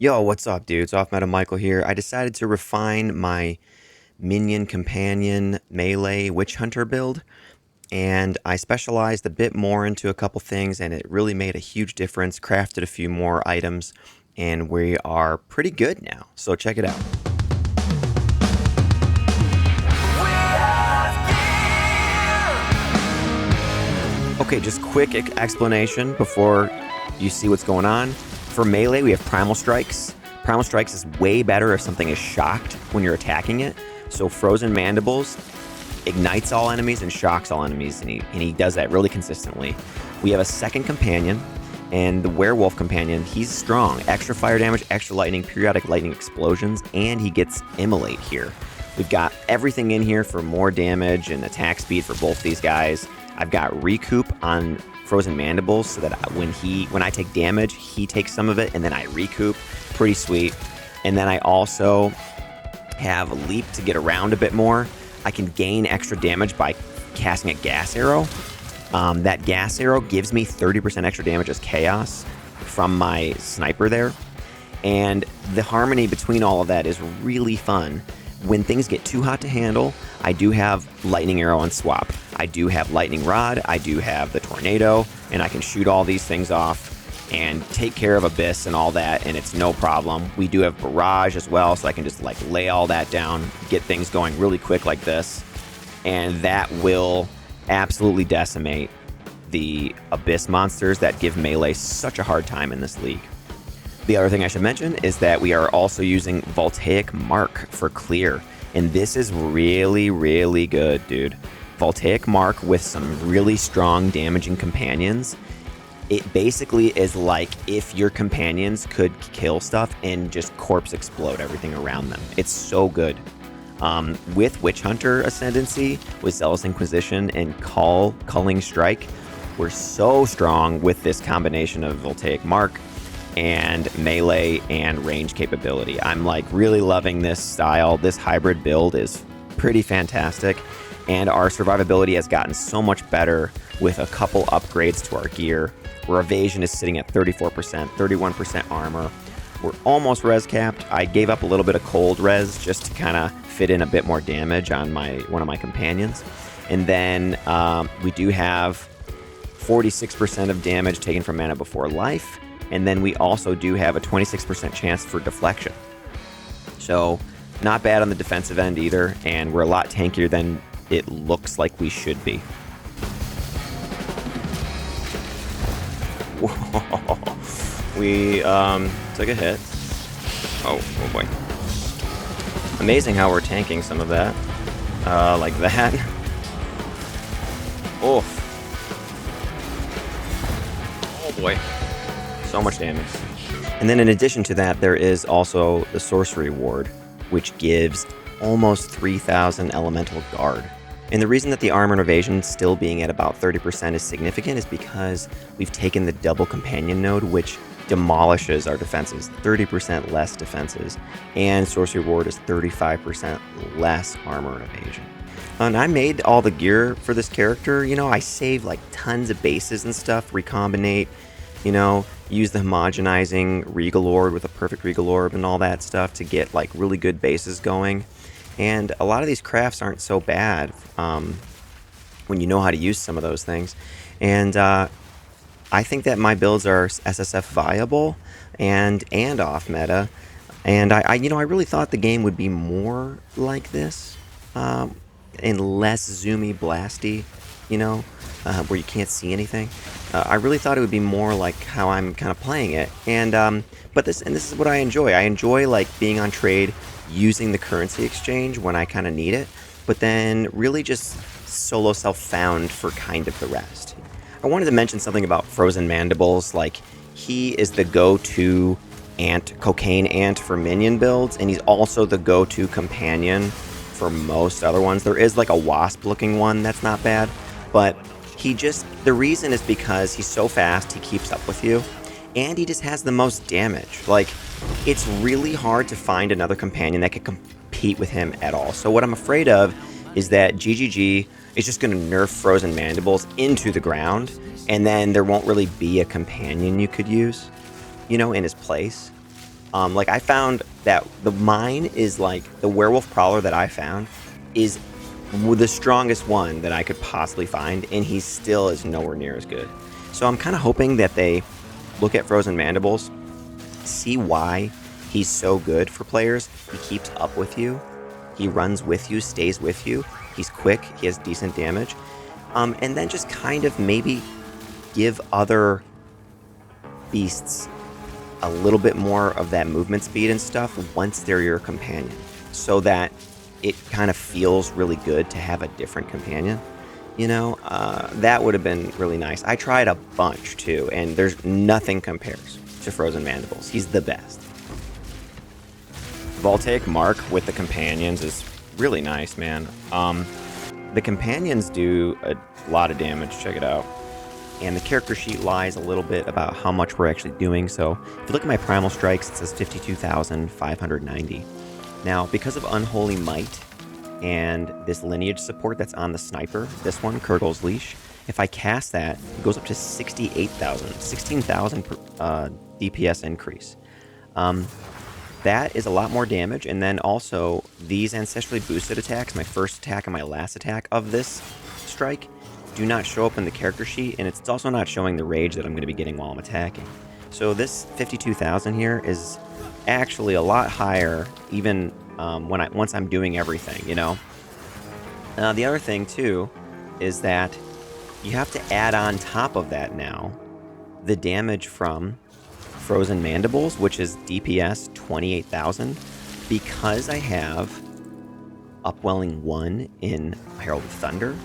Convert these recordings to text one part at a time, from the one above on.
Yo, what's up, dudes? Off Meta Michael here. I decided to refine my minion companion melee Witchhunter build, and I specialized a bit more into a couple things, and it really made a huge difference. Crafted a few more items, and we are pretty good now. So check it out. Okay, just quick explanation before you see what's going on. For melee, we have Primal Strikes. Primal Strikes is way better if something is shocked when you're attacking it. So Frozen Mandibles ignites all enemies and shocks all enemies, and he does that really consistently. We have a second companion, and the Werewolf companion, he's strong. Extra fire damage, extra lightning, periodic lightning explosions, and he gets Immolate here. We've got everything in here for more damage and attack speed for both these guys. I've got Recoup on Frozen Mandibles so that when I take damage, he takes some of it, and then I recoup. Pretty sweet. And then I also have Leap to get around a bit more. I can gain extra damage by casting a Gas Arrow. That Gas Arrow gives me 30% extra damage as Chaos from my Sniper there. And the harmony between all of that is really fun. When things get too hot to handle, I do have Lightning Arrow on swap. I do have Lightning Rod, I do have the Tornado, and I can shoot all these things off and take care of Abyss and all that, and it's no problem. We do have Barrage as well, so I can just like lay all that down, get things going really quick like this, and that will absolutely decimate the Abyss monsters that give melee such a hard time in this league. The other thing I should mention is that we are also using Voltaic Mark for clear, and this is really, really good, dude. Voltaic Mark with some really strong damaging companions. It basically is like if your companions could kill stuff and just corpse explode everything around them. It's so good. With Witchhunter Ascendancy, with Zealous Inquisition, and Culling Strike, we're so strong with this combination of Voltaic Mark and melee and range capability. I'm like really loving this style. This hybrid build is pretty fantastic, and our survivability has gotten so much better with a couple upgrades to our gear. Where evasion is sitting at 34%, 31% armor. We're almost res capped. I gave up a little bit of cold res just to kind of fit in a bit more damage on one of my companions. And then we do have 46% of damage taken from Mana Before Life. And then we also do have a 26% chance for deflection. So not bad on the defensive end either, and we're a lot tankier than it looks like we should be. Whoa. We took a hit. Oh boy. Amazing how we're tanking some of that. Like that. Oh. Oh boy. So much damage. And then in addition to that, there is also the Sorcery Ward, which gives almost 3,000 Elemental Guard. And the reason that the armor and evasion still being at about 30% is significant is because we've taken the double companion node, which demolishes our defenses, 30% less defenses, and Sorcery Ward is 35% less armor and evasion. And I made all the gear for this character. You know, I saved like tons of bases and stuff, recombinate, you know, use the homogenizing Regal Orb with a perfect Regal Orb and all that stuff to get like really good bases going. And a lot of these crafts aren't so bad when you know how to use some of those things. And I think that my builds are SSF viable and off meta. And I really thought the game would be more like this and less zoomy blasty, you know, where you can't see anything. I really thought it would be more like how I'm kind of playing it. And this is what I enjoy. I enjoy like being on trade, using the currency exchange when I kind of need it, but then really just solo self-found for kind of the rest. I wanted to mention something about Frozen Mandibles. Like, he is the go-to cocaine ant for minion builds, and he's also the go-to companion for most other ones. There is like a wasp-looking one that's not bad, but the reason is because he's so fast, he keeps up with you, and he just has the most damage. Like, it's really hard to find another companion that can compete with him at all. So what I'm afraid of is that GGG is just going to nerf Frozen Mandibles into the ground, and then there won't really be a companion you could use, you know, in his place. Like I found that mine is like the Werewolf Prowler that I found is the strongest one that I could possibly find, and he still is nowhere near as good. So I'm kind of hoping that they look at Frozen Mandibles, see why he's so good for players. He keeps up with you, he runs with you, stays with you, he's quick, he has decent damage, and then just kind of maybe give other beasts a little bit more of that movement speed and stuff once they're your companion, so that it kind of feels really good to have a different companion. You know, that would have been really nice. I tried a bunch too, and there's nothing compares to Frozen Mandibles. He's the best. Voltaic Mark with the companions is really nice, man. The companions do a lot of damage. Check it out. And the character sheet lies a little bit about how much we're actually doing. So if you look at my primal strikes, it says 52,590. Now, because of Unholy Might and this lineage support that's on the sniper, this one, Kurgle's Leash, if I cast that, it goes up to 68,000, 16,000 DPS increase. That is a lot more damage, and then also these ancestrally boosted attacks, my first attack and my last attack of this strike, do not show up in the character sheet, and it's also not showing the rage that I'm going to be getting while I'm attacking. So this 52,000 here is actually a lot higher, even once I'm doing everything, you know. The other thing too is that you have to add on top of that now the damage from Frozen Mandibles, which is DPS 28,000, because I have Upwelling 1 in Herald of Thunder,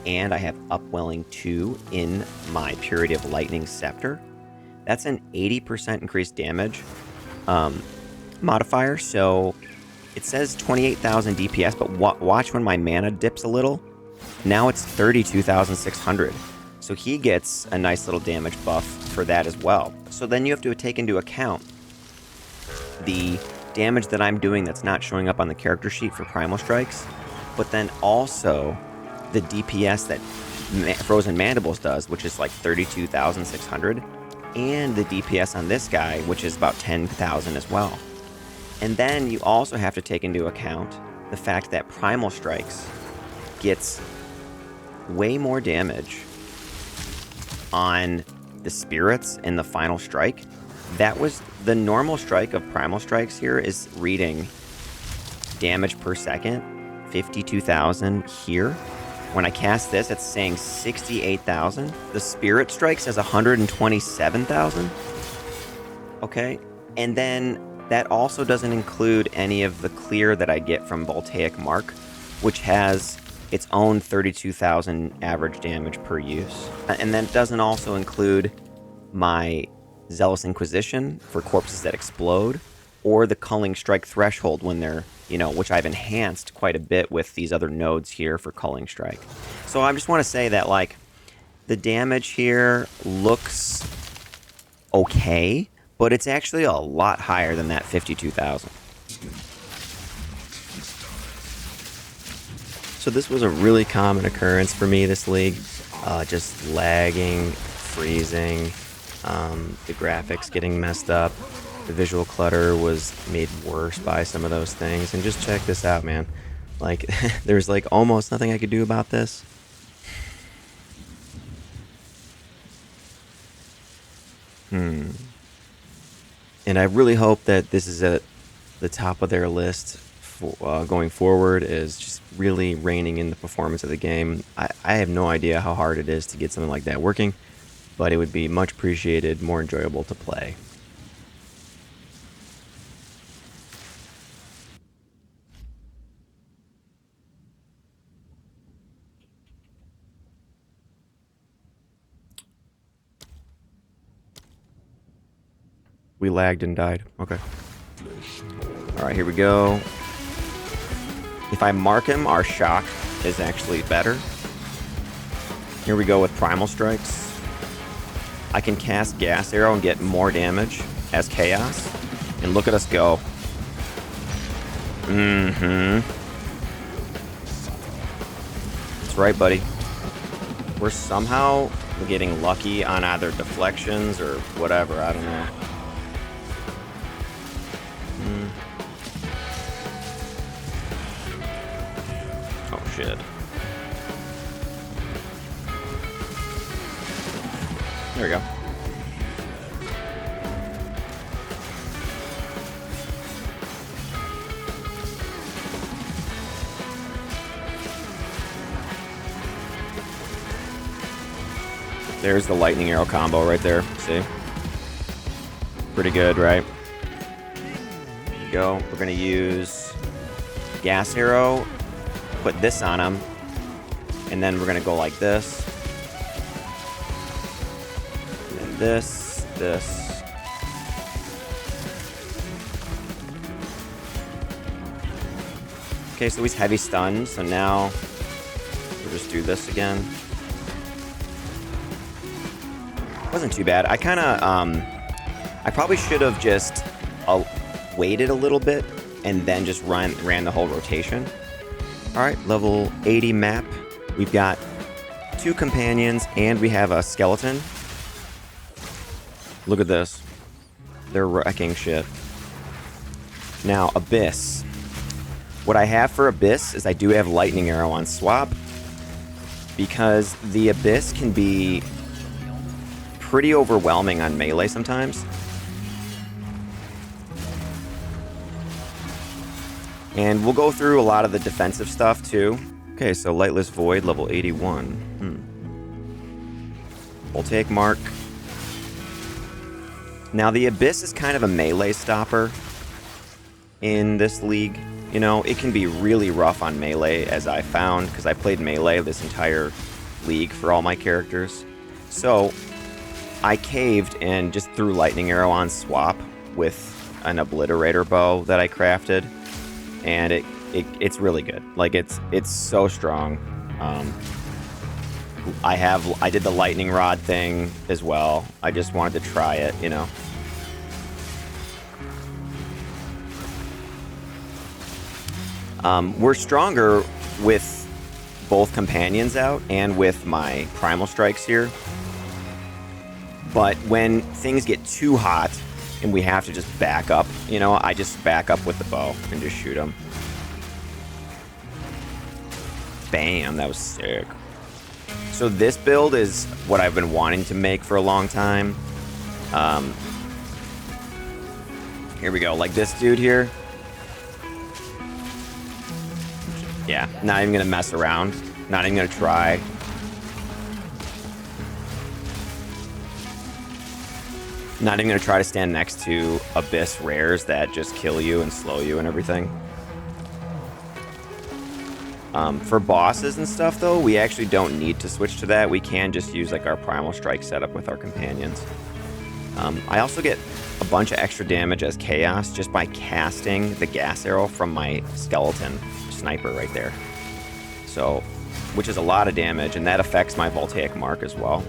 and I have Upwelling 2 in my Purity of Lightning Scepter. That's an 80% increased damage modifier, so it says 28,000 DPS, but watch when my mana dips a little. Now it's 32,600. So he gets a nice little damage buff for that as well. So then you have to take into account the damage that I'm doing that's not showing up on the character sheet for Primal Strikes, but then also the DPS that Frozen Mandibles does, which is like 32,600, and the DPS on this guy, which is about 10,000 as well. And then you also have to take into account the fact that Primal Strikes gets way more damage on the spirits in the final strike. That was the normal strike of Primal Strikes here is reading damage per second, 52,000 here. When I cast this, it's saying 68,000. The Spirit Strike says 127,000. Okay, and then that also doesn't include any of the clear that I get from Voltaic Mark, which has its own 32,000 average damage per use. And that doesn't also include my Zealous Inquisition for corpses that explode, or the Culling Strike threshold when they're, you know, which I've enhanced quite a bit with these other nodes here for Culling Strike. So I just want to say that, like, the damage here looks okay, but it's actually a lot higher than that 52,000. So this was a really common occurrence for me this league. Just lagging, freezing, the graphics getting messed up. The visual clutter was made worse by some of those things. And just check this out, man. Like, there's like almost nothing I could do about this. And I really hope that this is at the top of their list for, going forward, is just really reining in the performance of the game. I have no idea how hard it is to get something like that working, but it would be much appreciated, more enjoyable to play. We lagged and died. Okay. Alright, here we go. If I mark him, our shock is actually better. Here we go with Primal Strikes. I can cast Gas Arrow and get more damage as Chaos. And look at us go. That's right, buddy. We're somehow getting lucky on either deflections or whatever, I don't know. shit. There we go. There's the lightning arrow combo right there. See? Pretty good, right? There you go. We're going to use gas arrow, put this on him, and then we're going to go like this. And then this. Okay, so he's heavy stunned, so now we'll just do this again. Wasn't too bad. I kind of, I probably should have just waited a little bit and then just ran the whole rotation. All right, level 80 map. We've got 2 companions and we have a skeleton. Look at this. They're wrecking shit. Now, Abyss. What I have for Abyss is I do have Lightning Arrow on swap because the Abyss can be pretty overwhelming on melee sometimes. And we'll go through a lot of the defensive stuff too. Okay, so Lightless Void, level 81. Voltaic Mark. Now the Abyss is kind of a melee stopper in this league. You know, it can be really rough on melee, as I found, because I played melee this entire league for all my characters. So I caved and just threw Lightning Arrow on swap with an Obliterator bow that I crafted, and it's really good. Like it's so strong. I did the lightning rod thing as well. I just wanted to try it, you know. We're stronger with both companions out and with my primal strikes here. But when things get too hot and we have to just back up, you know, I just back up with the bow and just shoot them. Bam, that was sick. So this build is what I've been wanting to make for a long time. Here we go, like this dude here. Yeah, not even gonna mess around. Not even gonna try. Not even gonna try to stand next to Abyss rares that just kill you and slow you and everything. For bosses and stuff though, we actually don't need to switch to that. We can just use like our Primal Strike setup with our companions. I also get a bunch of extra damage as Chaos just by casting the gas arrow from my skeleton sniper right there. So, which is a lot of damage, and that affects my Voltaic Mark as well.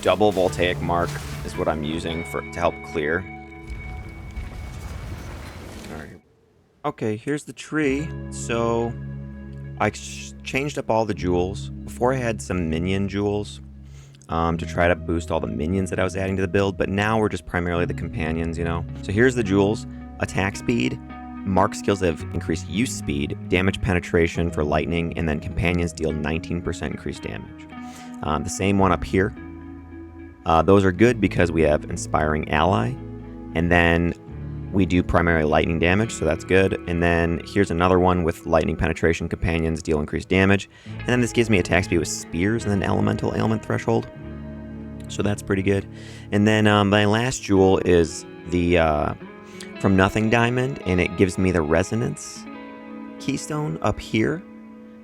Double Voltaic Mark is what I'm using to help clear. Alright. Okay, here's the tree. So I changed up all the jewels. Before I had some minion jewels to try to boost all the minions that I was adding to the build, but now we're just primarily the companions, you know. So here's the jewels. Attack speed, mark skills that have increased use speed, damage penetration for lightning, and then companions deal 19% increased damage. The same one up here. Those are good because we have Inspiring Ally, and then we do primarily lightning damage, so that's good. And then here's another one with lightning penetration, companions deal increased damage. And then this gives me attack speed with spears and then elemental ailment threshold. So that's pretty good. And then my last jewel is the From Nothing diamond, and it gives me the resonance keystone up here.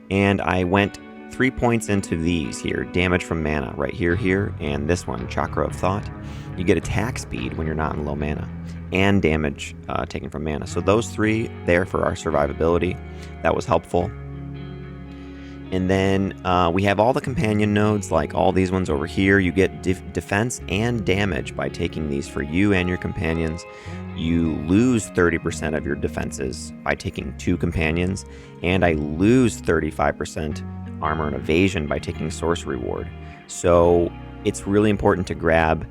And I went 3 points into these here, damage from mana, right here, and this one, Chakra of Thought. You get attack speed when you're not in low mana, and damage taken from mana. So those 3 there for our survivability. That was helpful. And then we have all the companion nodes, like all these ones over here. You get defense and damage by taking these for you and your companions. You lose 30% of your defenses by taking 2 companions, and I lose 35% armor and evasion by taking Sorcery Ward. So it's really important to grab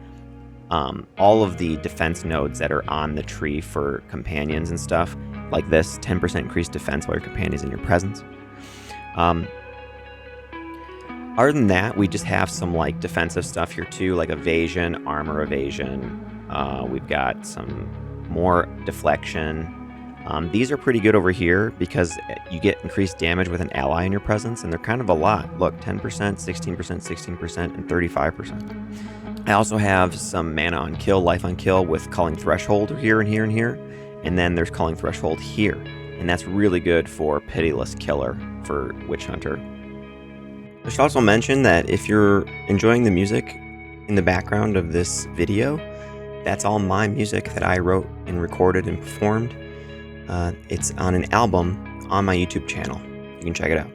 all of the defense nodes that are on the tree for companions and stuff, like this, 10% increased defense while your companion's in your presence. Other than that, we just have some like defensive stuff here too, like evasion, armor evasion. We've got some more deflection. These are pretty good over here because you get increased damage with an ally in your presence, and they're kind of a lot. Look, 10%, 16%, 16%, and 35%. I also have some mana on kill, life on kill with Culling Threshold here and here and here. And then there's Culling Threshold here. And that's really good for Pitiless Killer for Witchhunter. I should also mention that if you're enjoying the music in the background of this video, that's all my music that I wrote and recorded and performed. It's on an album on my YouTube channel. You can check it out.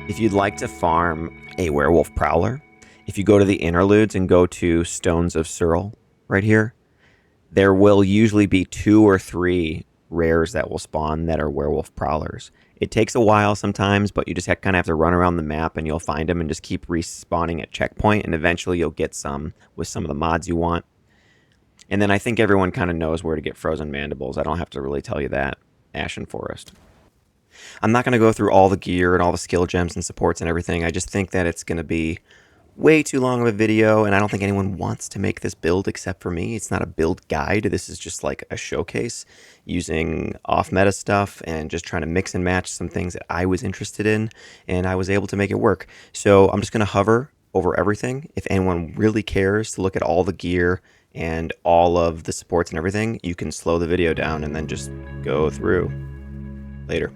If you'd like to farm a Werewolf Prowler, if you go to the interludes and go to Stones of Searle right here, there will usually be 2 or 3 rares that will spawn that are Werewolf Prowlers. It takes a while sometimes, but you just kind of have to run around the map and you'll find them and just keep respawning at checkpoint, and eventually you'll get some with some of the mods you want. And then I think everyone kind of knows where to get Frozen Mandibles. I don't have to really tell you that. Ashen Forest. I'm not going to go through all the gear and all the skill gems and supports and everything. I just think that it's going to be way too long of a video, and I don't think anyone wants to make this build except for me. It's not a build guide. This is just like a showcase using off-meta stuff and just trying to mix and match some things that I was interested in, and I was able to make it work. So I'm just going to hover over everything. If anyone really cares to look at all the gear and all of the supports and everything, you can slow the video down and then just go through. Later.